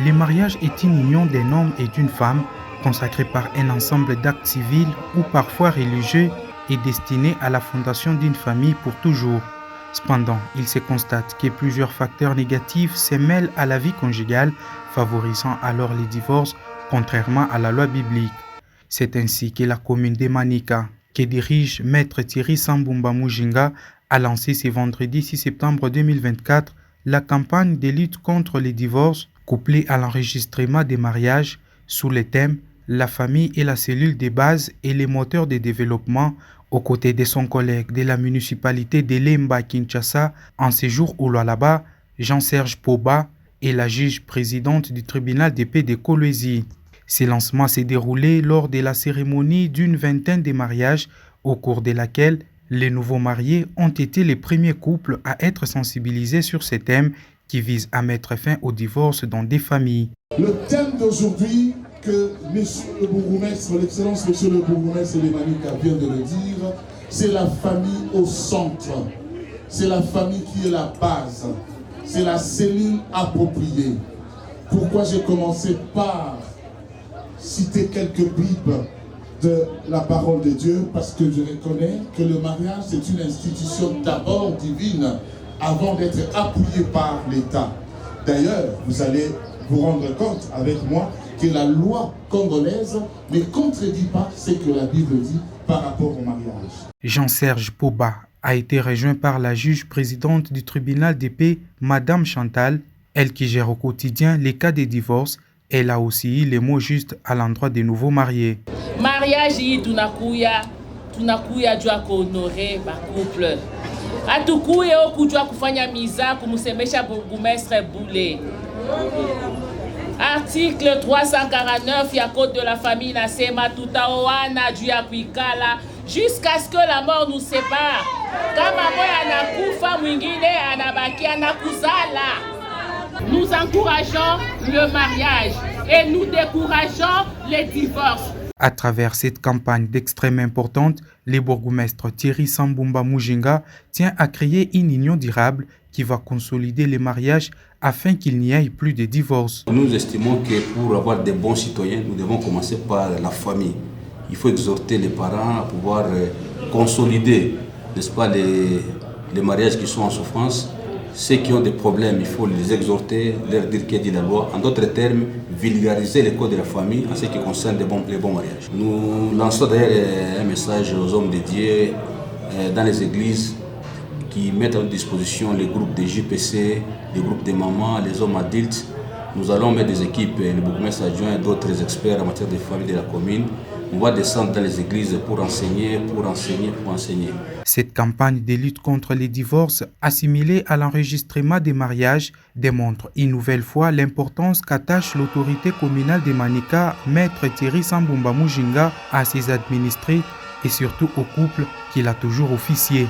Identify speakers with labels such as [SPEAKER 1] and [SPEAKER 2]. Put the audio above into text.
[SPEAKER 1] Le mariage est une union d'un homme et d'une femme consacrée par un ensemble d'actes civils ou parfois religieux et destiné à la fondation d'une famille pour toujours. Cependant, il se constate que plusieurs facteurs négatifs se mêlent à la vie conjugale, favorisant alors les divorces, contrairement à la loi biblique. C'est ainsi que la commune de Manika, que dirige Maître Thierry Sambumba Mujinga, a lancé ce vendredi 6 septembre 2024 la campagne de lutte contre les divorces couplée à l'enregistrement des mariages sous le thème La famille est la cellule de base et les moteurs de développement, aux côtés de son collègue de la municipalité de Lemba Kinshasa en séjour au Lualaba, Jean-Serge Poba, et la juge présidente du tribunal de paix de Kolwezi. Ce lancement s'est déroulé lors de la cérémonie d'une vingtaine de mariages au cours de laquelle les nouveaux mariés ont été les premiers couples à être sensibilisés sur ces thèmes qui visent à mettre fin au divorce dans des familles.
[SPEAKER 2] Le thème d'aujourd'hui, que Monsieur le bourgmestre, l'excellence Monsieur le bourgmestre de Manika vient de le dire, c'est la famille au centre. C'est la famille qui est la base. C'est la cellule appropriée. Pourquoi j'ai commencé par citer quelques bribes de la parole de Dieu? Parce que je reconnais que le mariage, c'est une institution d'abord divine avant d'être appuyée par l'État. D'ailleurs, vous allez vous rendre compte avec moi que la loi congolaise ne contredit pas ce que la Bible dit par rapport au mariage.
[SPEAKER 1] Jean-Serge Poba a été rejoint par la juge présidente du tribunal de paix, Madame Chantal, elle qui gère au quotidien les cas de divorce. Elle a aussi eu les mots justes à l'endroit des nouveaux mariés.
[SPEAKER 3] Mariage hii tunakuya jua kuhonorer ba couple. Hatukuye okujua kufanya miza kumsemesha burgomestre Boulé. Article 349 ya code de la famille nasema tutaoana juu ya kuikala jusqu'à ce que la mort nous sépare. Kama moya anakufa mwingine anabakia na kuzala. Nous encourageons le mariage et nous décourageons les divorces.
[SPEAKER 1] À travers cette campagne d'extrême importance, le bourgmestre Thierry Sambumba Mujinga tient à créer une union durable qui va consolider les mariages afin qu'il n'y ait plus de divorce.
[SPEAKER 4] Nous estimons que pour avoir des bons citoyens, nous devons commencer par la famille. Il faut exhorter les parents à pouvoir consolider, n'est-ce pas, les mariages qui sont en souffrance. Ceux qui ont des problèmes, il faut les exhorter, leur dire qu'est dit la loi. En d'autres termes, vulgariser les codes de la famille en ce qui concerne les bons mariages. Nous lançons d'ailleurs un message aux hommes de Dieu dans les églises qui mettent à notre disposition les groupes de JPC, les groupes de mamans, les hommes adultes. Nous allons mettre des équipes, le bourgmestre adjoint et d'autres experts en matière de famille de la commune. On va descendre dans les églises pour enseigner.
[SPEAKER 1] Cette campagne de lutte contre les divorces, assimilée à l'enregistrement des mariages, démontre une nouvelle fois l'importance qu'attache l'autorité communale de Manika, Maître Thierry Sambumba Mujinga, à ses administrés et surtout au couple qu'il a toujours officié.